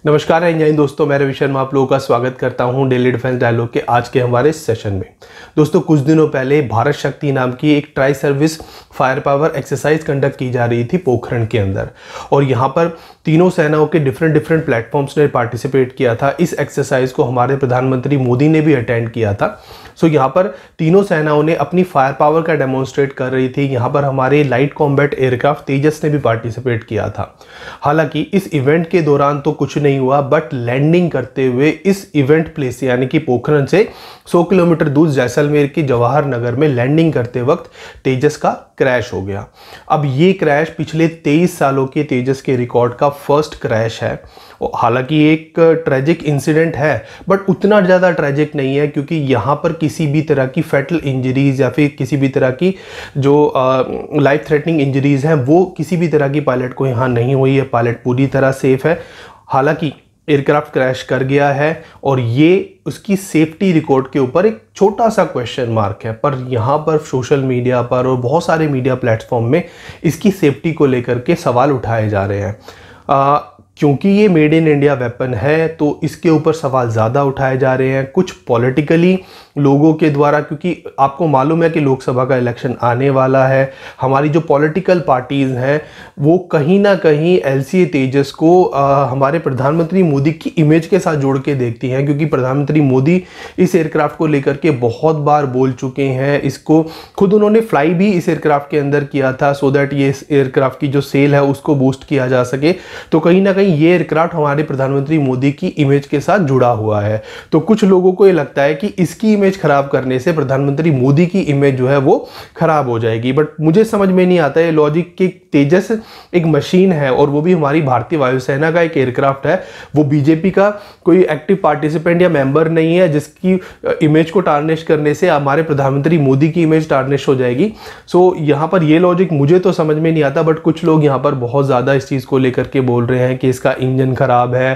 नमस्कार इंजीनियरिंग दोस्तों, मैं रवि शर्मा आप लोगों का स्वागत करता हूं डेली डिफेंस डायलॉग के आज के हमारे सेशन में। दोस्तों, कुछ दिनों पहले भारत शक्ति नाम की एक tri service fire power exercise conduct की जा रही थी पोखरण के अंदर, और यहां पर तीनों सेनाओं के डिफरेंट प्लेटफॉर्म्स ने पार्टिसिपेट किया था। इस एक्सरसाइज को हमारे प्रधानमंत्री मोदी ने भी अटेंड किया था। सो यहाँ पर तीनों सेनाओं ने अपनी फायर पावर का डेमोन्स्ट्रेट कर रही थी। यहाँ पर हमारे लाइट कॉम्बैट एयरक्राफ्ट तेजस ने भी पार्टिसिपेट किया था। हालांकि इस इवेंट के दौरान तो कुछ नहीं हुआ, बट लैंडिंग करते हुए इस इवेंट प्लेस यानी कि पोखरण से 100 किलोमीटर दूर जैसलमेर के जवाहर नगर में लैंडिंग करते वक्त तेजस का क्रैश हो गया। अब ये क्रैश पिछले 23 सालों के तेजस के रिकॉर्ड का फर्स्ट क्रैश है। हालांकि एक ट्रेजिक इंसिडेंट है, बट उतना ज़्यादा ट्रेजिक नहीं है, क्योंकि यहाँ पर किसी भी तरह की फैटल इंजरीज या फिर किसी भी तरह की जो लाइफ थ्रेटनिंग इंजरीज हैं वो किसी भी तरह की पायलट को यहाँ नहीं हुई है। पायलट पूरी तरह सेफ है। हालांकि एयरक्राफ्ट क्रैश कर गया है और ये उसकी सेफ्टी रिकॉर्ड के ऊपर एक छोटा सा क्वेश्चन मार्क है, पर यहाँ पर सोशल मीडिया पर और बहुत सारे मीडिया प्लेटफॉर्म में इसकी सेफ्टी को लेकर के सवाल उठाए जा रहे हैं। क्योंकि ये मेड इन इंडिया वेपन है तो इसके ऊपर सवाल ज़्यादा उठाए जा रहे हैं, कुछ पॉलिटिकली लोगों के द्वारा, क्योंकि आपको मालूम है कि लोकसभा का इलेक्शन आने वाला है। हमारी जो पॉलिटिकल पार्टीज़ हैं वो कहीं ना कहीं LCA तेजस को हमारे प्रधानमंत्री मोदी की इमेज के साथ जोड़ के देखती हैं, क्योंकि प्रधानमंत्री मोदी इस एयरक्राफ्ट को लेकर के बहुत बार बोल चुके हैं। इसको खुद उन्होंने फ्लाई भी इस एयरक्राफ्ट के अंदर किया था, सो दैट ये एयरक्राफ्ट की जो सेल है उसको बूस्ट किया जा सके। तो कहीं ना कहीं ये एयरक्राफ्ट हमारे प्रधानमंत्री मोदी की इमेज के साथ जुड़ा हुआ है। तो कुछ लोगों को ये लगता है कि इसकी इमेज खराब करने से प्रधानमंत्री मोदी की इमेज जो है वो खराब हो जाएगी, बट मुझे समझ में नहीं आता है लॉजिक कि तेजस एक मशीन है और वो भी हमारी भारतीय वायुसेना का एक एयरक्राफ्ट है। वो बीजेपी का कोई एक्टिव पार्टिसिपेंट या मेंबर नहीं है जिसकी इमेज को टार्निश करने से हमारे प्रधानमंत्री मोदी की इमेज टार्निश हो जाएगी। सो यहाँ पर ये लॉजिक मुझे तो समझ में नहीं आता, बट कुछ लोग यहाँ पर बहुत ज़्यादा इस चीज़ को लेकर के बोल रहे हैं कि इसका इंजन खराब है,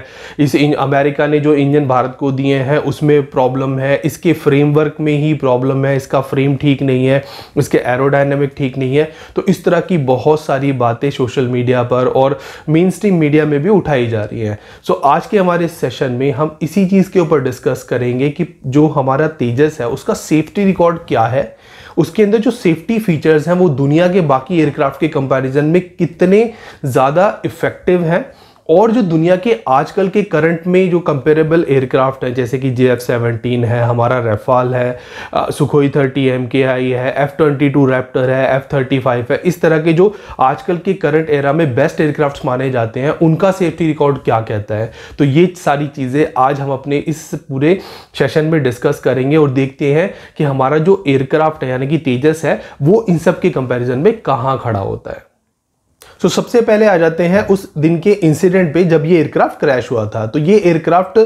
अमेरिका ने जो इंजन भारत को दिए हैं उसमें प्रॉब्लम है, इसके फ्रेमवर्क में ही प्रॉब्लम है, इसका फ्रेम ठीक नहीं है, इसके एरोडायनेमिक ठीक नहीं है। तो इस तरह की बहुत सारी बातें सोशल मीडिया पर और मेन स्ट्रीम मीडिया में भी उठाई जा रही हैं। सो आज के हमारे सेशन में हम इसी चीज़ के ऊपर डिस्कस करेंगे कि जो हमारा तेजस है उसका सेफ्टी रिकॉर्ड क्या है, उसके अंदर जो सेफ्टी फीचर्स हैं वो दुनिया के बाकी एयरक्राफ्ट के कंपैरिजन में कितने ज़्यादा इफेक्टिव हैं, और जो दुनिया के आजकल के करंट में जो कंपेरेबल एयरक्राफ्ट है जैसे कि JF-17 है, हमारा रेफाल है, सुखोई 30 MKI है, F-22 रैप्टर है, F-35 है, इस तरह के जो आजकल के करंट एरा में बेस्ट एयरक्राफ्ट माने जाते हैं उनका सेफ्टी रिकॉर्ड क्या कहता है। तो ये सारी चीज़ें आज हम अपने इस पूरे सेशन में डिस्कस करेंगे और देखते हैं कि हमारा जो एयरक्राफ्ट है यानी कि तेजस है वो इन सब के कंपैरिजन में कहाँ खड़ा होता है। तो सबसे पहले आ जाते हैं उस दिन के इंसिडेंट पे जब ये एयरक्राफ्ट क्रैश हुआ था। तो ये एयरक्राफ्ट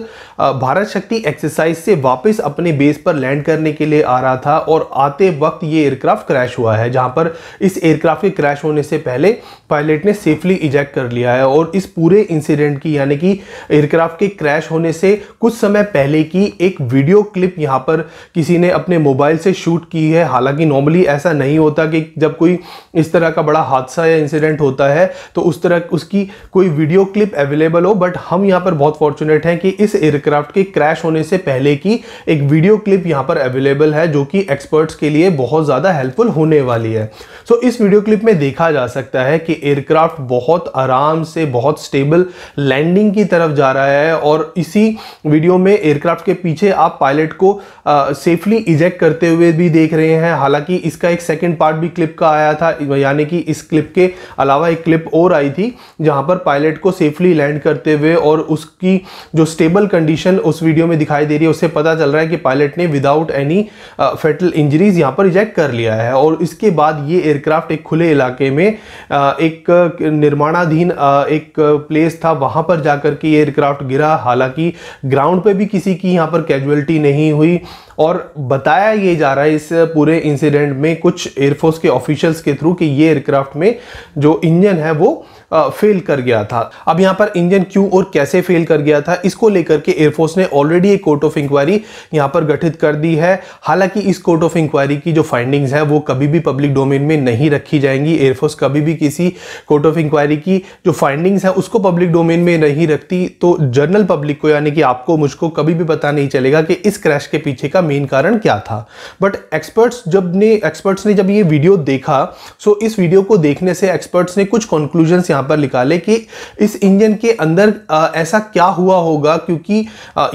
भारत शक्ति एक्सरसाइज से वापस अपने बेस पर लैंड करने के लिए आ रहा था और आते वक्त ये एयरक्राफ्ट क्रैश हुआ है, जहां पर इस एयरक्राफ्ट के क्रैश होने से पहले पायलट ने सेफली इजेक्ट कर लिया है। और इस पूरे इंसिडेंट की यानी कि एयरक्राफ्ट के क्रैश होने से कुछ समय पहले की एक वीडियो क्लिप यहाँ पर किसी ने अपने मोबाइल से शूट की है। हालांकि नॉर्मली ऐसा नहीं होता कि जब कोई इस तरह का बड़ा हादसा या इंसिडेंट होता है तो उस तरह उसकी कोई वीडियो क्लिप अवेलेबल हो, बट हम यहां पर बहुत फॉर्चुनेट हैं कि इस एयरक्राफ्ट के क्रैश होने से पहले की एक वीडियो क्लिप यहां पर अवेलेबल है जो कि एक्सपर्ट्स के लिए बहुत ज्यादा हेल्पफुल होने वाली है। सो इस वीडियो क्लिप में देखा जा सकता है कि एयरक्राफ्ट बहुत आराम से बहुत स्टेबल लैंडिंग की तरफ जा रहा है, और इसी वीडियो में एयरक्राफ्ट के पीछे आप पायलट को सेफली इजेक्ट करते हुए भी देख रहे हैं। हालांकि इसका एक सेकेंड पार्ट भी क्लिप का आया था, यानी कि इस क्लिप के अलावा एक क्लिप और आई थी जहां पर पायलट को सेफली लैंड करते हुए और उसकी जो स्टेबल कंडीशन उस वीडियो में दिखाई दे रही है उससे पता चल रहा है कि पायलट ने विदाउट एनी फैटल इंजरीज यहां पर इजेक्ट कर लिया है। और इसके बाद ये एयरक्राफ्ट एक खुले इलाके में एक निर्माणाधीन एक प्लेस था, वहां पर जाकर के ये एयरक्राफ्ट गिरा। हालांकि ग्राउंड पे भी किसी की यहां पर कैजुअलिटी नहीं हुई, और बताया ये जा रहा है इस पूरे इंसिडेंट में कुछ एयरफोर्स के ऑफिशियल्स के थ्रू कि ये एयरक्राफ्ट में जो इंजन है वो फेल कर गया था। अब यहाँ पर इंजन क्यों और कैसे फेल कर गया था, इसको लेकर के एयरफोर्स ने ऑलरेडी एक कोर्ट ऑफ इंक्वायरी यहाँ पर गठित कर दी है। हालांकि इस कोर्ट ऑफ इंक्वायरी की जो फाइंडिंग्स है वो कभी भी पब्लिक डोमेन में नहीं रखी जाएंगी। एयरफोर्स कभी भी किसी कोर्ट ऑफ इंक्वायरी की जो फाइंडिंग्स है उसको पब्लिक डोमेन में नहीं रखती, तो जनरल पब्लिक को यानी कि आपको मुझको कभी भी पता नहीं चलेगा कि इस क्रैश के पीछे का मेन कारण क्या था। बट एक्सपर्ट्स ने जब ये वीडियो देखा, सो इस वीडियो को देखने से एक्सपर्ट्स ने कुछ कंक्लूजन्स यहाँ पर निकाले कि इस इंजन के अंदर ऐसा क्या हुआ होगा, क्योंकि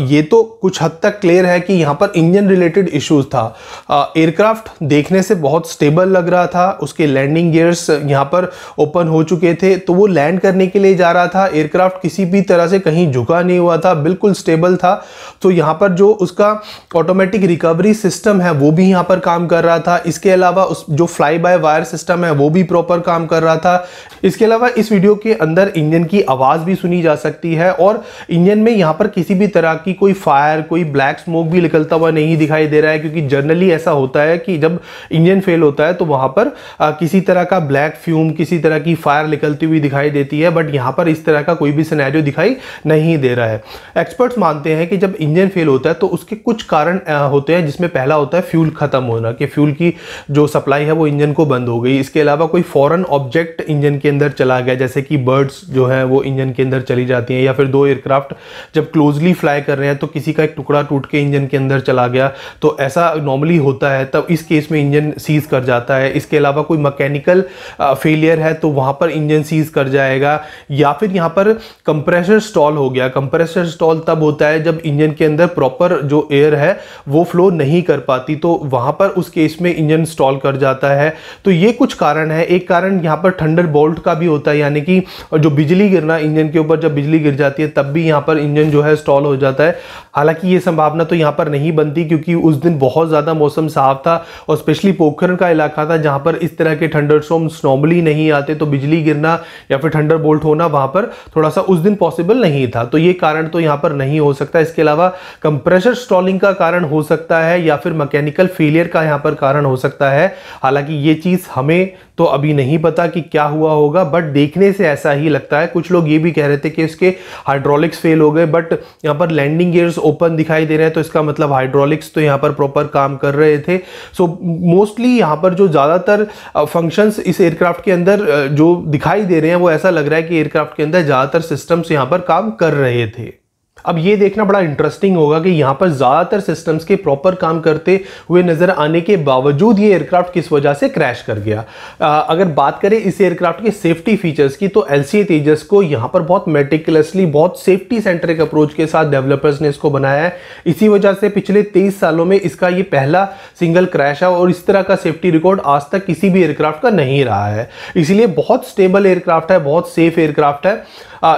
ये तो कुछ हद तक क्लियर है कि यहाँ पर इंजन रिलेटेड इश्यूज था। एयरक्राफ्ट देखने से बहुत स्टेबल लग रहा था, उसके लैंडिंग गियर्स यहाँ पर ओपन हो चुके थे, तो वो लैंड करने के लिए जा रहा था। एयरक्राफ्ट किसी भी तरह से कहीं झुका नहीं हुआ था, बिल्कुल स्टेबल था। तो यहाँ पर जो उसका ऑटोमेटिक रिकवरी सिस्टम है वो भी यहाँ पर काम कर रहा था। इसके अलावा उस जो फ्लाई बाय वायर सिस्टम है वो भी प्रॉपर काम कर रहा था। इसके अलावा इस वीडियो के अंदर इंजन की आवाज भी सुनी जा सकती है और इंजन में यहाँ पर किसी भी तरह की कोई फायर, कोई ब्लैक स्मोक भी निकलता हुआ नहीं दिखाई दे रहा है, क्योंकि जनरली ऐसा होता है कि जब इंजन फेल होता है तो वहां पर किसी तरह का ब्लैक फ्यूम, किसी तरह की फायर निकलती हुई दिखाई देती है। बट यहाँ पर इस तरह का कोई भी सिनेरियो दिखाई नहीं दे रहा है। एक्सपर्ट्स मानते हैं कि जब इंजन फेल होता है तो उसके कुछ कारण होते हैं, जिसमें पहला होता है फ्यूल खत्म होना, कि फ्यूल की जो सप्लाई है वो इंजन को बंद हो गई। इसके अलावा कोई फॉरेन ऑब्जेक्ट इंजन के अंदर चला गया, जैसे कि बर्ड्स जो है वो इंजन के अंदर चली जाती हैं, या फिर दो एयरक्राफ्ट जब क्लोजली फ्लाई कर रहे हैं तो किसी का एक टुकड़ा टूट के इंजन के अंदर चला गया, तो ऐसा नॉर्मली होता है। तब इस केस में इंजन सीज कर जाता है। इसके अलावा कोई मैकेनिकल फेलियर है तो वहां पर इंजन सीज कर जाएगा, या फिर यहाँ पर कंप्रेसर स्टॉल हो गया। कंप्रेसर स्टॉल तब होता है जब इंजन के अंदर प्रॉपर जो एयर है वो फ्लो नहीं कर पाती, तो वहां पर उस केस में इंजन स्टॉल कर जाता है। तो ये कुछ कारण है। एक कारण यहाँ पर थंडरबोल्ट का भी होता है, यानी कि जो बिजली गिरना, इंजन के ऊपर जब बिजली गिर जाती है तब भी यहाँ पर इंजन जो है स्टॉल हो जाता है। हालांकि ये संभावना तो यहाँ पर नहीं बनती, क्योंकि उस दिन बहुत ज्यादा मौसम साफ था और स्पेशली पोखरण का इलाका था जहां पर इस तरह के थंडरस्टॉर्म्स नॉर्मली नहीं आते, तो बिजली गिरना या फिर थंडरबोल्ट होना वहां पर थोड़ा सा उस दिन पॉसिबल नहीं था। तो ये कारण तो यहाँ पर नहीं हो सकता। इसके अलावा कंप्रेसर स्टॉलिंग का कारण हो सकता है, या फिर मैकेनिकल फेलियर का यहाँ पर कारण हो सकता है। हालांकि ये चीज हमें तो अभी नहीं पता कि क्या हुआ होगा, बट देखने से ऐसा ही लगता है। कुछ लोग ये भी कह रहे थे कि इसके हाइड्रोलिक्स फेल हो गए, बट यहाँ पर लैंडिंग गियर्स ओपन दिखाई दे रहे हैं, तो इसका मतलब हाइड्रोलिक्स तो यहाँ पर प्रॉपर काम कर रहे थे। सो मोस्टली यहाँ पर जो ज़्यादातर फंक्शंस इस एयरक्राफ्ट के अंदर जो दिखाई दे रहे हैं वो ऐसा लग रहा है कि एयरक्राफ्ट के अंदर ज़्यादातर सिस्टम्स यहाँ पर काम कर रहे थे। अब ये देखना बड़ा इंटरेस्टिंग होगा कि यहाँ पर ज़्यादातर सिस्टम्स के प्रॉपर काम करते हुए नजर आने के बावजूद ये एयरक्राफ्ट किस वजह से क्रैश कर गया। अगर बात करें इस एयरक्राफ्ट के सेफ्टी फीचर्स की, तो LCA तेजस को यहाँ पर बहुत मेटिकुलसली, बहुत सेफ्टी सेंट्रिक अप्रोच के साथ डेवलपर्स ने इसको बनाया है। इसी वजह से पिछले 23 सालों में इसका ये पहला सिंगल क्रैश है और इस तरह का सेफ्टी रिकॉर्ड आज तक किसी भी एयरक्राफ्ट का नहीं रहा है। इसीलिए बहुत स्टेबल एयरक्राफ्ट है, बहुत सेफ एयरक्राफ्ट है।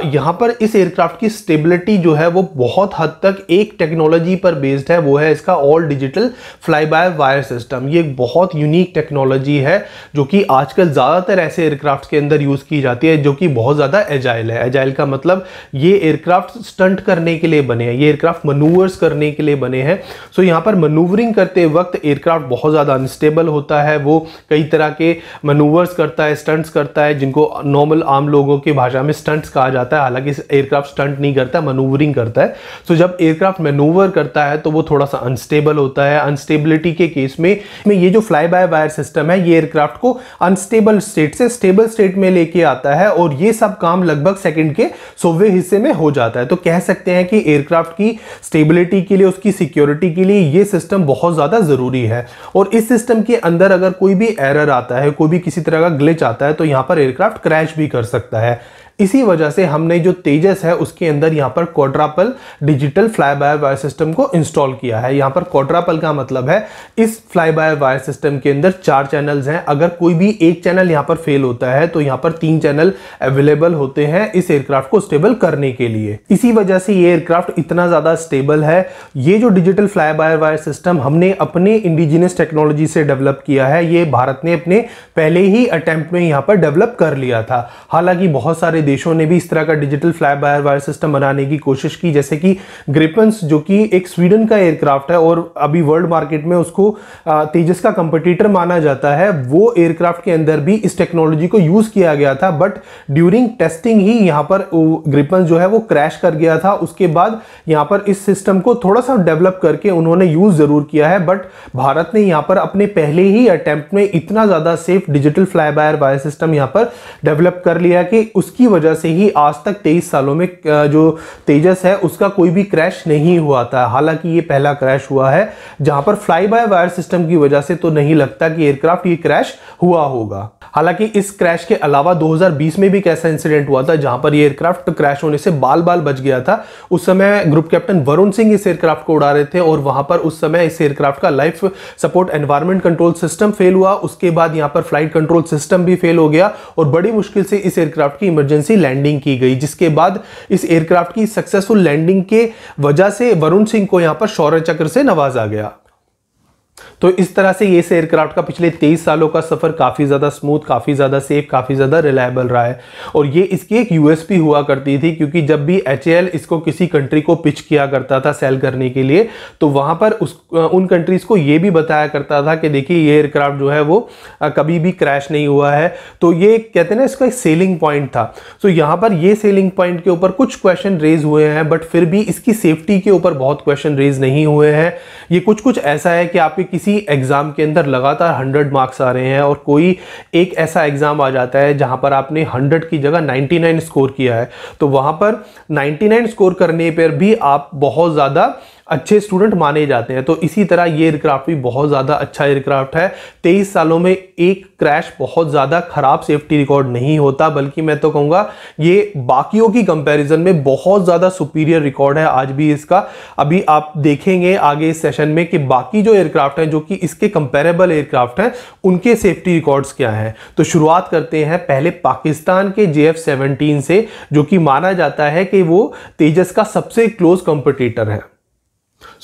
यहाँ पर इस एयरक्राफ्ट की स्टेबिलिटी जो है वो बहुत हद तक एक टेक्नोलॉजी पर बेस्ड है, वो है इसका all digital fly by wire system. ये एक बहुत यूनिक टेक्नोलॉजी है जो कि आजकल ज़्यादातर ऐसे एयरक्राफ्ट के अंदर यूज़ की जाती है, जो कि बहुत ज़्यादा एजाइल है। एजाइल का मतलब ये एयरक्राफ्ट स्टंट करने के लिए बने हैं, ये एयरक्राफ्ट मनूवर्स करने के लिए बने हैं। सो यहाँ पर मनूवरिंग करते वक्त एयरक्राफ्ट बहुत ज़्यादा अनस्टेबल होता है, वो कई तरह के मनूवर्स करता है, स्टंट्स करता है, जिनको नॉर्मल आम लोगों की भाषा में स्टंट्स कहा जाता है। हालांकि एयरक्राफ्ट स्टंट नहीं करता, मैनूवरिंग करता है। सो जब एयरक्राफ्ट मैनूवर करता है तो वो थोड़ा सा अनस्टेबल होता है। अनस्टेबिलिटी के केस में ये जो फ्लाई बाय वायर सिस्टम है ये एयरक्राफ्ट को अनस्टेबल स्टेट से स्टेबल स्टेट में लेके आता है और ये सब काम लगभग सेकंड के 100वें हिस्से में हो जाता है। तो कह सकते हैं कि एयरक्राफ्ट की स्टेबिलिटी के लिए, उसकी सिक्योरिटी के लिए ये सिस्टम बहुत ज्यादा जरूरी है। और इस सिस्टम के अंदर अगर कोई भी एरर आता है, कोई भी किसी तरह का ग्लिच आता है, तो यहां पर एयरक्राफ्ट क्रैश भी कर सकता है। इसी वजह से हमने जो तेजस है उसके अंदर यहां पर quadruple digital fly by wire system को इंस्टॉल किया है। यहां पर क्वाड्रपल का मतलब है इस फ्लाई बाय वायर सिस्टम के अंदर 4 चैनल्स हैं। अगर कोई भी एक चैनल यहां पर फेल होता है तो यहां पर 3 चैनल अवेलेबल होते हैं इस एयरक्राफ्ट को स्टेबल करने के लिए। इसी वजह से ये एयरक्राफ्ट इतना ज्यादा स्टेबल है। ये जो digital fly by wire system हमने अपने इंडिजिनस टेक्नोलॉजी से डेवलप किया है। ये भारत ने अपने पहले ही अटेम्प्ट में यहां पर डेवलप कर लिया था। हालांकि बहुत सारे देशों ने भी इस तरह का digital fly by wire system बनाने की कोशिश की, जैसे कि ग्रिपेंस जो कि एक स्वीडन का एयरक्राफ्ट है और अभी वर्ल्ड मार्केट में उसको तेजस का कंपटीटर माना जाता है, वो एयरक्राफ्ट के अंदर भी इस टेक्नोलॉजी को यूज किया गया था। बट ड्यूरिंग टेस्टिंग ही यहाँ पर ग्रिपेंस जो है वो क्रैश कर गया था। उसके बाद यहाँ पर इस सिस्टम को थोड़ा सा डेवलप करके उन्होंने यूज जरूर किया है, बट भारत ने यहाँ पर अपने पहले ही अटेम्प्ट में इतना ज्यादा safe digital fly by wire system यहाँ पर डेवलप कर लिया कि उसकी वजह से ही आज तक 23 सालों में जो तेजस है उसका कोई भी क्रैश नहीं हुआ था। हालांकि ये पहला क्रैश हुआ है जहां पर फ्लाई बाय वायर सिस्टम की वजह से तो नहीं लगता कि एयरक्राफ्ट ये क्रैश हुआ होगा। हालांकि इस क्रैश के अलावा 2020 में भी एक ऐसा इंसिडेंट हुआ था जहां पर ये एयरक्राफ्ट क्रैश होने से बाल बाल बच गया था। उस समय ग्रुप कैप्टन वरुण सिंह इस एयरक्राफ्ट को उड़ा रहे थे और वहां पर उस समय इस एयरक्राफ्ट का life support environment control system fail हुआ। उसके बाद यहां पर फ्लाइट कंट्रोल सिस्टम भी फेल हो गया और बड़ी मुश्किल से इस एयरक्राफ्ट की इमरजेंसी लैंडिंग की गई, जिसके बाद इस एयरक्राफ्ट की सक्सेसफुल लैंडिंग के वजह से वरुण सिंह को यहां पर शौर्य चक्र से नवाजा गया। तो इस तरह से ये एयरक्राफ्ट का पिछले 23 सालों का सफर काफी ज्यादा स्मूथ, काफी ज्यादा सेफ, काफी ज्यादा रिलायबल रहा है। और ये इसकी एक यूएसपी हुआ करती थी, क्योंकि जब भी एचएएल इसको किसी कंट्री को पिच किया करता था सेल करने के लिए, तो वहां पर उन कंट्रीज को ये भी बताया करता था कि देखिए ये एयरक्राफ्ट जो है वो कभी भी क्रैश नहीं हुआ है। तो ये कहते हैं ना, इसका एक सेलिंग पॉइंट था। तो यहां पर ये सेलिंग पॉइंट के ऊपर कुछ क्वेश्चन रेज हुए हैं, बट फिर भी इसकी सेफ्टी के ऊपर बहुत क्वेश्चन रेज नहीं हुए हैं। ये कुछ ऐसा है कि आपके किसी एग्जाम के अंदर लगातार 100 मार्क्स आ रहे हैं और कोई एक ऐसा एग्जाम आ जाता है जहां पर आपने 100 की जगह 99 स्कोर किया है, तो वहां पर 99 स्कोर करने पर भी आप बहुत ज्यादा अच्छे स्टूडेंट माने जाते हैं। तो इसी तरह ये एयरक्राफ्ट भी बहुत ज़्यादा अच्छा एयरक्राफ्ट है। 23 सालों में एक क्रैश बहुत ज़्यादा खराब सेफ्टी रिकॉर्ड नहीं होता, बल्कि मैं तो कहूँगा ये बाकियों की कंपैरिजन में बहुत ज़्यादा सुपीरियर रिकॉर्ड है आज भी इसका। अभी आप देखेंगे आगे इस सेशन में कि बाकी जो एयरक्राफ्ट हैं जो कि इसके कंपेरेबल एयरक्राफ्ट हैं उनके सेफ्टी रिकॉर्ड्स क्या हैं। तो शुरुआत करते हैं पहले पाकिस्तान के JF-17 से, जो कि माना जाता है कि वो तेजस का सबसे क्लोज कंपटीटर है।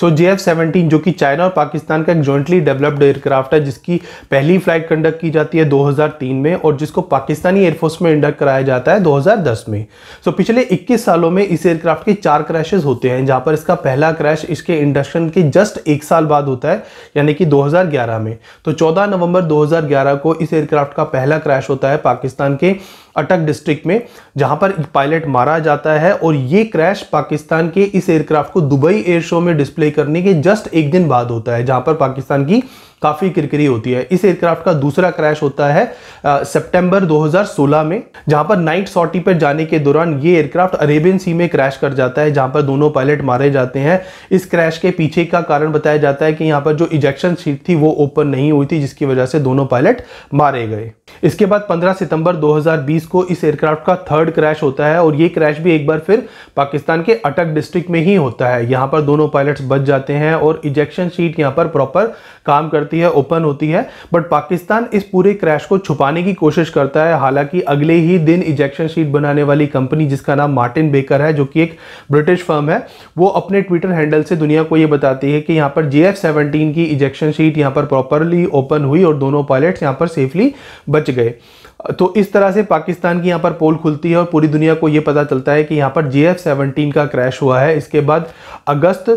JF-17 जो कि चाइना और पाकिस्तान का एक जॉइंटली डेवलप्ड एयरक्राफ्ट है, जिसकी पहली फ्लाइट कंडक्ट की जाती है 2003 में और जिसको पाकिस्तानी एयरफोर्स में इंडक्ट कराया जाता है 2010 में। पिछले 21 सालों में इस एयरक्राफ्ट के 4 क्रैशेस होते हैं, जहां पर इसका पहला क्रैश इसके इंडक्शन के जस्ट 1 साल बाद होता है, यानी कि 2011 में। 14 नवंबर 2011 को इस एयरक्राफ्ट का पहला क्रैश होता है पाकिस्तान के अटक डिस्ट्रिक्ट में, जहां पर पायलट मारा जाता है। और ये क्रैश पाकिस्तान के इस एयरक्राफ्ट को दुबई एयर शो में डिस्प्ले करने के जस्ट 1 दिन बाद होता है, जहां पर पाकिस्तान की काफी किरकिरी होती है। इस एयरक्राफ्ट का दूसरा क्रैश होता है सितंबर 2016 में, जहां पर नाइट सॉर्टी पर जाने के दौरान ये एयरक्राफ्ट अरेबियन सी में क्रैश कर जाता है, जहां पर दोनों पायलट मारे जाते हैं। इस क्रैश के पीछे का कारण बताया जाता है कि यहां पर जो इजेक्शन सीट थी वो ओपन नहीं हुई थी, जिसकी वजह से दोनों पायलट मारे गए। इसके बाद 15 सितंबर 2020 को इस एयरक्राफ्ट का थर्ड क्रैश होता है और ये क्रैश भी एक बार फिर पाकिस्तान के अटक डिस्ट्रिक्ट में ही होता है। यहां पर दोनों पायलट्स बच जाते हैं और इजेक्शन सीट यहां पर प्रॉपर काम करती है, ओपन होती है। बट पाकिस्तान इस पूरे क्रैश को छुपाने की कोशिश करता है। हालांकि अगले ही दिन इजेक्शन सीट बनाने वाली कंपनी, जिसका नाम मार्टिन बेकर है, जो कि एक ब्रिटिश फर्म है, वो अपने ट्विटर हैंडल से दुनिया को ये बताती है कि यहाँ पर JF-17 की इजेक्शन सीट यहाँ पर प्रॉपरली ओपन हुई और दोनों पायलट्स यहाँ पर सेफली बच गए। तो इस तरह से पाकिस्तान की यहाँ पर पोल खुलती है और पूरी दुनिया को ये पता चलता है कि यहाँ पर JF-17 का क्रैश हुआ है। इसके बाद अगस्त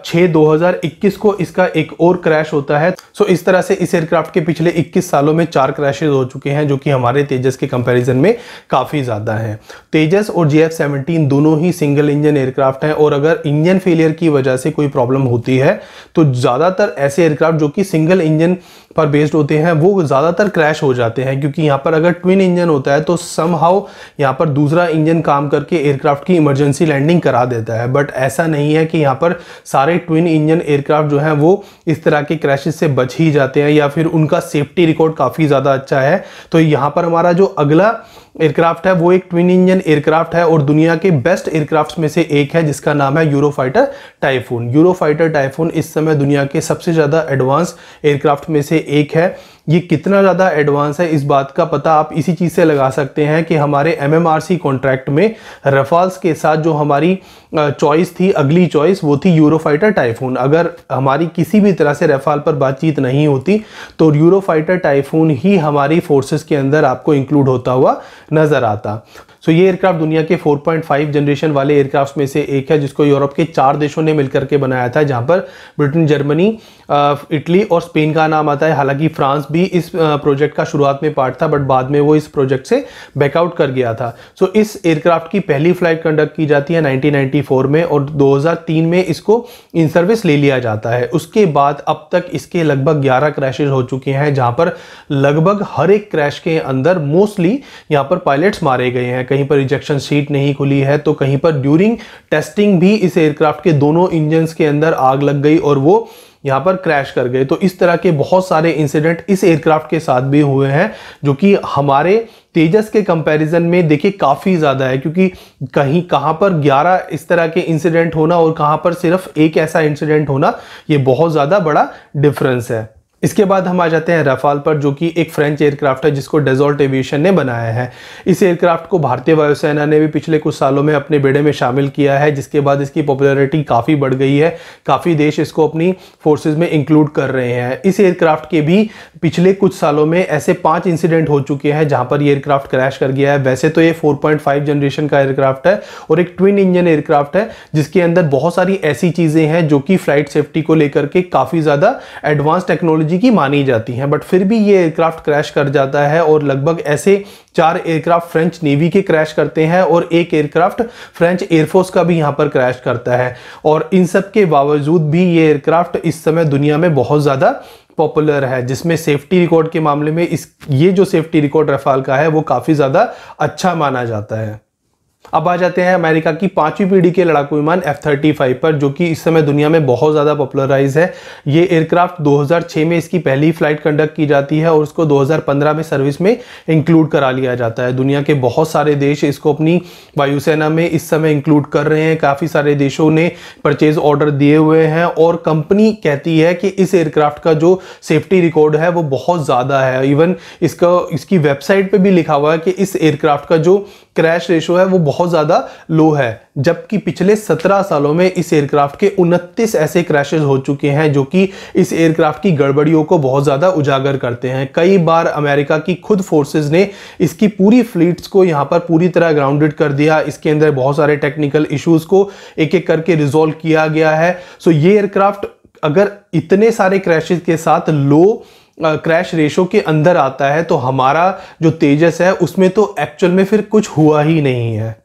6, 2021 को इसका एक और क्रैश होता है। इस तरह से इस एयरक्राफ्ट के पिछले 21 सालों में 4 क्रैशेस हो चुके हैं, जो कि हमारे तेजस के कंपैरिजन में काफ़ी ज़्यादा हैं। तेजस और JF-17 दोनों ही सिंगल इंजन एयरक्राफ्ट हैं और अगर इंजन फेलियर की वजह से कोई प्रॉब्लम होती है तो ज़्यादातर ऐसे एयरक्राफ्ट जो कि सिंगल इंजन पर बेस्ड होते हैं वो ज़्यादातर क्रैश हो जाते हैं, क्योंकि यहाँ पर अगर ट्विन इंजन होता है तो समहाउ यहाँ पर दूसरा इंजन काम करके एयरक्राफ्ट की इमरजेंसी लैंडिंग करा देता है। बट ऐसा नहीं है कि यहाँ पर सारे ट्विन इंजन एयरक्राफ्ट जो हैं वो इस तरह के क्रैशेस से बच ही जाते हैं या फिर उनका सेफ्टी रिकॉर्ड काफ़ी ज़्यादा अच्छा है। तो यहाँ पर हमारा जो अगला एयरक्राफ्ट है वो एक ट्विन इंजन एयरक्राफ्ट है और दुनिया के बेस्ट एयरक्राफ्ट में से एक है, जिसका नाम है यूरोफाइटर टाइफून। यूरोफाइटर टाइफून इस समय दुनिया के सबसे ज़्यादा एडवांस एयरक्राफ्ट में से एक है। ये कितना ज़्यादा एडवांस है इस बात का पता आप इसी चीज़ से लगा सकते हैं कि हमारे MMRC कॉन्ट्रैक्ट में रफाल्स के साथ जो हमारी चॉइस थी, अगली चॉइस वो थी यूरोफाइटर टाइफून। अगर हमारी किसी भी तरह से रफाल पर बातचीत नहीं होती तो यूरोफाइटर टाइफून ही हमारी फोर्सेस के अंदर आपको इंक्लूड होता हुआ नजर आता। सो ये एयरक्राफ्ट दुनिया के 4.5 जनरेशन वाले एयरक्राफ्ट में से एक है, जिसको यूरोप के 4 देशों ने मिलकर के बनाया था, जहां पर ब्रिटेन, जर्मनी, इटली और स्पेन का नाम आता है। हालांकि फ्रांस भी इस प्रोजेक्ट का शुरुआत में पार्ट था, बट बाद में वो इस प्रोजेक्ट से बैकआउट कर गया था। सो इस एयरक्राफ्ट की पहली फ्लाइट कंडक्ट की जाती है 1994 में और 2003 में इसको इन सर्विस ले लिया जाता है। उसके बाद अब तक इसके लगभग 11 क्रैशेज हो चुके हैं, जहां पर लगभग हर एक क्रैश के अंदर मोस्टली यहां पर पायलट्स मारे गए हैं। कहीं पर इजेक्शन सीट नहीं खुली है तो कहीं पर ड्यूरिंग टेस्टिंग भी इस एयरक्राफ्ट के दोनों इंजन्स के अंदर आग लग गई और वो यहां पर क्रैश कर गए। तो इस तरह के बहुत सारे इंसिडेंट इस एयरक्राफ्ट के साथ भी हुए हैं, जो कि हमारे तेजस के कंपैरिजन में देखिए काफी ज्यादा है, क्योंकि कहीं कहां पर 11 इस तरह के इंसिडेंट होना और कहां पर सिर्फ एक ऐसा इंसिडेंट होना, ये बहुत ज्यादा बड़ा डिफरेंस है। इसके बाद हम आ जाते हैं रफाल पर, जो कि एक फ्रेंच एयरक्राफ्ट है जिसको डेजॉल्ट एविएशन ने बनाया है। इस एयरक्राफ्ट को भारतीय वायुसेना ने भी पिछले कुछ सालों में अपने बेड़े में शामिल किया है, जिसके बाद इसकी पॉपुलैरिटी काफ़ी बढ़ गई है। काफ़ी देश इसको अपनी फोर्सेज में इंक्लूड कर रहे हैं। इस एयरक्राफ्ट के भी पिछले कुछ सालों में ऐसे 5 इंसिडेंट हो चुके हैं जहां पर ये एयरक्राफ्ट क्रैश कर गया है। वैसे तो ये 4.5 जनरेशन का एयरक्राफ्ट है और एक ट्विन इंजन एयरक्राफ्ट है, जिसके अंदर बहुत सारी ऐसी चीज़ें हैं जो कि फ्लाइट सेफ्टी को लेकर के काफ़ी ज़्यादा एडवांस टेक्नोलॉजी की मानी जाती हैं, बट फिर भी ये एयरक्राफ्ट क्रैश कर जाता है। और लगभग ऐसे 4 एयरक्राफ्ट फ्रेंच नेवी के क्रैश करते हैं और एक एयरक्राफ्ट फ्रेंच एयरफोर्स का भी यहां पर क्रैश करता है। और इन सब के बावजूद भी ये एयरक्राफ्ट इस समय दुनिया में बहुत ज़्यादा पॉपुलर है, जिसमें सेफ्टी रिकॉर्ड के मामले में ये जो सेफ्टी रिकॉर्ड रफाल का है वो काफ़ी ज़्यादा अच्छा माना जाता है। अब आ जाते हैं अमेरिका की 5वीं पीढ़ी के लड़ाकू विमान F-35 पर, जो कि इस समय दुनिया में बहुत ज़्यादा पॉपुलराइज है। ये एयरक्राफ्ट 2006 में इसकी पहली फ्लाइट कंडक्ट की जाती है और उसको 2015 में सर्विस में इंक्लूड करा लिया जाता है। दुनिया के बहुत सारे देश इसको अपनी वायुसेना में इस समय इंक्लूड कर रहे हैं। काफ़ी सारे देशों ने परचेज ऑर्डर दिए हुए हैं और कंपनी कहती है कि इस एयरक्राफ्ट का जो सेफ्टी रिकॉर्ड है वो बहुत ज़्यादा है। इवन इसकी वेबसाइट पर भी लिखा हुआ है कि इस एयरक्राफ्ट का जो क्रैश रेशो है वो बहुत ज़्यादा लो है, जबकि पिछले 17 सालों में इस एयरक्राफ्ट के 29 ऐसे क्रैशेस हो चुके हैं जो कि इस एयरक्राफ्ट की गड़बड़ियों को बहुत ज़्यादा उजागर करते हैं। कई बार अमेरिका की खुद फोर्सेस ने इसकी पूरी फ्लीट्स को यहाँ पर पूरी तरह ग्राउंडेड कर दिया। इसके अंदर बहुत सारे टेक्निकल इश्यूज को एक एक करके रिजॉल्व किया गया है। सो ये एयरक्राफ्ट अगर इतने सारे क्रैशेस के साथ लो क्रैश रेशो के अंदर आता है तो हमारा जो तेजस है उसमें तो एक्चुअल में फिर कुछ हुआ ही नहीं है।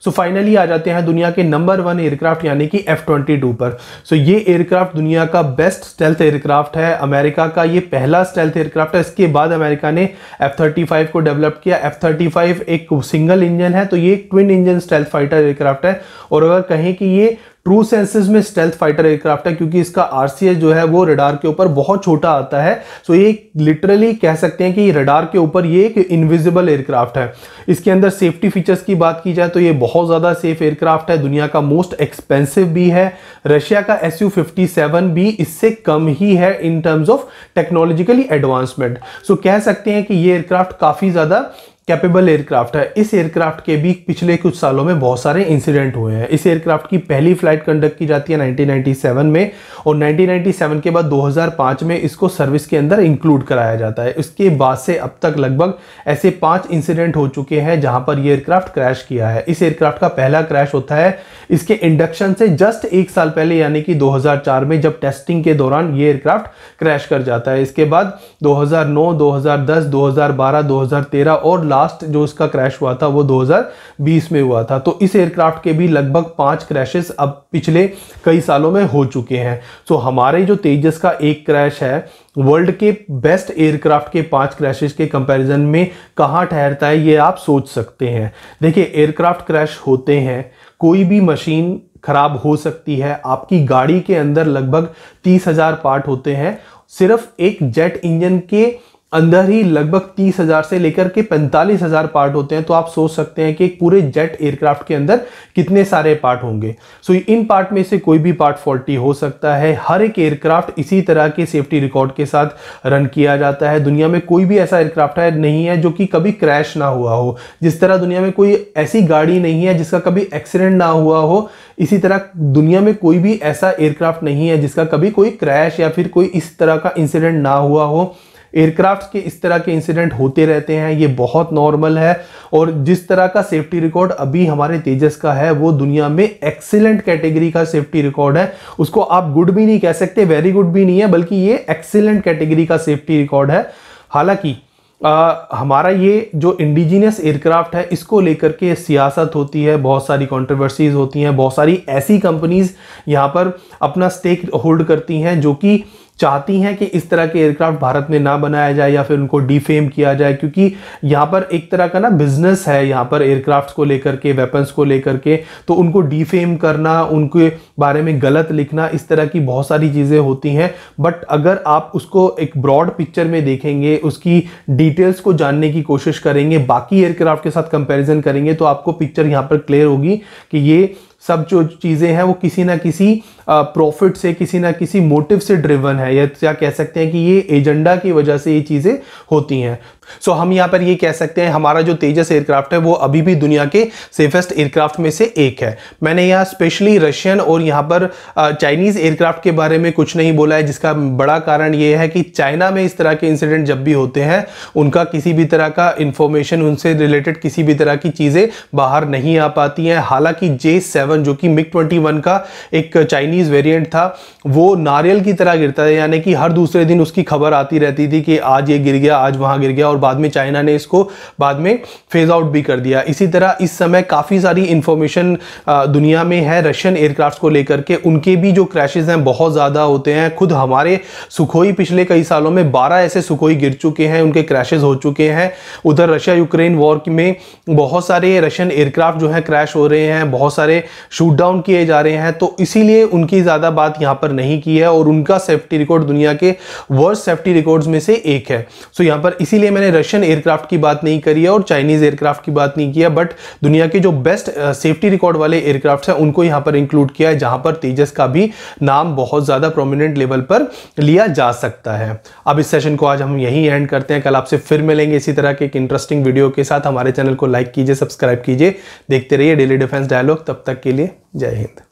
सो फाइनली आ जाते हैं दुनिया के नंबर 1 एयरक्राफ्ट यानी कि F-22 पर। सो ये एयरक्राफ्ट दुनिया का बेस्ट स्टेल्थ एयरक्राफ्ट है। अमेरिका का ये पहला स्टेल्थ एयरक्राफ्ट है। इसके बाद अमेरिका ने F-35 को डेवलप किया। F-35 एक सिंगल इंजन है, तो ये एक twin engine stealth fighter aircraft है। और अगर कहें कि ये ट्रू सेंसेस में स्टेल्थ फाइटर एयरक्राफ्ट है, क्योंकि इसका RCS जो है वो रडार के ऊपर बहुत छोटा आता है। सो ये लिटरली कह सकते हैं कि रडार के ऊपर ये एक इनविजिबल एयरक्राफ्ट है। इसके अंदर सेफ्टी फीचर्स की बात की जाए तो ये बहुत ज़्यादा सेफ एयरक्राफ्ट है। दुनिया का मोस्ट एक्सपेंसिव भी है। रशिया का Su-57 भी इससे कम ही है in terms of technologically advancement. So कह सकते हैं कि ये एयरक्राफ्ट काफ़ी ज़्यादा कैपेबल एयरक्राफ्ट है। इस एयरक्राफ्ट के भी पिछले कुछ सालों में बहुत सारे इंसिडेंट हुए हैं। इस एयरक्राफ्ट की पहली फ्लाइट कंडक्ट की जाती है 1997 में और 1997 के बाद 2005 में इसको सर्विस के अंदर इंक्लूड कराया जाता है। इसके बाद से अब तक लगभग ऐसे 5 इंसिडेंट हो चुके हैं जहां पर यह एयरक्राफ्ट क्रैश किया है। इस एयरक्राफ्ट का पहला क्रैश होता है इसके इंडक्शन से जस्ट 1 साल पहले यानी कि 2004 में, जब टेस्टिंग के दौरान ये एयरक्राफ्ट क्रैश कर जाता है। इसके बाद 2009, 2010, 2012, 2013 और लास्ट जो इसका क्रैश हुआ था वो 2020 में हुआ था। तो इस एयरक्राफ्ट के भी लगभग 5 क्रैशेस अब पिछले कई सालों में हो चुके हैं। सो हमारे जो तेजस का एक क्रैश है वर्ल्ड के बेस्ट एयरक्राफ्ट के 5 क्रैशेस के कंपैरिजन में कहां ठहरता है ये आप सोच सकते हैं। देखिए, एयरक्राफ्ट क्रैश होते हैं, कोई भी मशीन खराब हो सकती है। आपकी गाड़ी के अंदर लगभग 30,000 पार्ट होते हैं। सिर्फ एक जेट इंजन के अंदर ही लगभग 30,000 से लेकर के 45,000 पार्ट होते हैं। तो आप सोच सकते हैं कि एक पूरे जेट एयरक्राफ्ट के अंदर कितने सारे पार्ट होंगे। सो इन पार्ट में से कोई भी पार्ट फॉल्टी हो सकता है। हर एक एयरक्राफ्ट इसी तरह के सेफ्टी रिकॉर्ड के साथ रन किया जाता है। दुनिया में कोई भी ऐसा एयरक्राफ्ट नहीं है जो कि कभी क्रैश ना हुआ हो। जिस तरह दुनिया में कोई ऐसी गाड़ी नहीं है जिसका कभी एक्सीडेंट ना हुआ हो, इसी तरह दुनिया में कोई भी ऐसा एयरक्राफ्ट नहीं है जिसका कभी कोई क्रैश या फिर कोई इस तरह का इंसिडेंट ना हुआ हो। एयरक्राफ्ट के इस तरह के इंसिडेंट होते रहते हैं, ये बहुत नॉर्मल है। और जिस तरह का सेफ्टी रिकॉर्ड अभी हमारे तेजस का है वो दुनिया में एक्सीलेंट कैटेगरी का सेफ्टी रिकॉर्ड है। उसको आप गुड भी नहीं कह सकते, वेरी गुड भी नहीं है, बल्कि ये एक्सीलेंट कैटेगरी का सेफ्टी रिकॉर्ड है। हालांकि हमारा ये जो इंडिजिनियस एयरक्राफ्ट है इसको लेकर के सियासत होती है, बहुत सारी कंट्रोवर्सीज होती हैं, बहुत सारी ऐसी कंपनीज यहाँ पर अपना स्टेक होल्ड करती हैं जो कि चाहती हैं कि इस तरह के एयरक्राफ्ट भारत में ना बनाया जाए या फिर उनको डिफेम किया जाए, क्योंकि यहाँ पर एक तरह का ना बिजनेस है यहाँ पर एयरक्राफ्ट को लेकर के, वेपन्स को लेकर के। तो उनको डिफेम करना, उनके बारे में गलत लिखना, इस तरह की बहुत सारी चीज़ें होती हैं। बट अगर आप उसको एक ब्रॉड पिक्चर में देखेंगे, उसकी डिटेल्स को जानने की कोशिश करेंगे, बाकी एयरक्राफ्ट के साथ कंपेरिजन करेंगे, तो आपको पिक्चर यहाँ पर क्लियर होगी कि ये सब जो चीज़ें हैं वो किसी ना किसी प्रॉफिट से, किसी ना किसी मोटिव से ड्रिवन है, या क्या कह सकते हैं कि ये एजेंडा की वजह से ये चीज़ें होती हैं। सो हम यहाँ पर ये कह सकते हैं हमारा जो तेजस एयरक्राफ्ट है वो अभी भी दुनिया के सेफेस्ट एयरक्राफ्ट में से एक है। मैंने यहाँ स्पेशली रशियन और यहाँ पर चाइनीज़ एयरक्राफ्ट के बारे में कुछ नहीं बोला है, जिसका बड़ा कारण ये है कि चाइना में इस तरह के इंसिडेंट जब भी होते हैं उनका किसी भी तरह का इंफॉर्मेशन, उनसे रिलेटेड किसी भी तरह की चीज़ें बाहर नहीं आ पाती हैं। हालांकि J7 जो कि MiG-21 का एक चाइनीज़ वेरिएंट था वो नारियल की तरह गिरता है, यानी कि हर दूसरे दिन उसकी खबर आती रहती थी कि आज ये गिर गया, आज वहाँ गिर गया, और बाद में चाइना ने इसको बाद में फेज आउट भी कर दिया। इसी तरह इस समय काफ़ी सारी इंफॉर्मेशन दुनिया में है रशियन एयरक्राफ्ट को लेकर के, उनके भी जो क्रैशेज हैं बहुत ज़्यादा होते हैं। खुद हमारे सुखोई पिछले कई सालों में 12 ऐसे सुखोई गिर चुके हैं, उनके क्रैशेज हो चुके हैं। उधर रशिया यूक्रेन वॉर में बहुत सारे रशियन एयरक्राफ्ट जो है क्रैश हो रहे हैं, बहुत सारे शूट डाउन किए जा रहे हैं, तो इसीलिए उनकी ज़्यादा बात यहाँ पर नहीं की है। और उनका सेफ्टी रिकॉर्ड दुनिया के वर्स्ट सेफ्टी रिकॉर्ड्स में से एक है। सो यहाँ पर इसीलिए मैंने रशियन एयरक्राफ्ट की बात नहीं करी है और चाइनीज़ एयरक्राफ्ट की बात नहीं किया, बट दुनिया के जो बेस्ट सेफ्टी रिकॉर्ड वाले एयरक्राफ्ट हैं उनको यहाँ पर इंक्लूड किया है, जहाँ पर तेजस का भी नाम बहुत ज़्यादा प्रोमिनेंट लेवल पर लिया जा सकता है। अब इस सेशन को आज हम यहीं एंड करते हैं। कल आपसे फिर मिलेंगे इसी तरह के एक इंटरेस्टिंग वीडियो के साथ। हमारे चैनल को लाइक कीजिए, सब्सक्राइब कीजिए, देखते रहिए डेली डिफेंस डायलॉग। तब तक के लिए जय हिंद।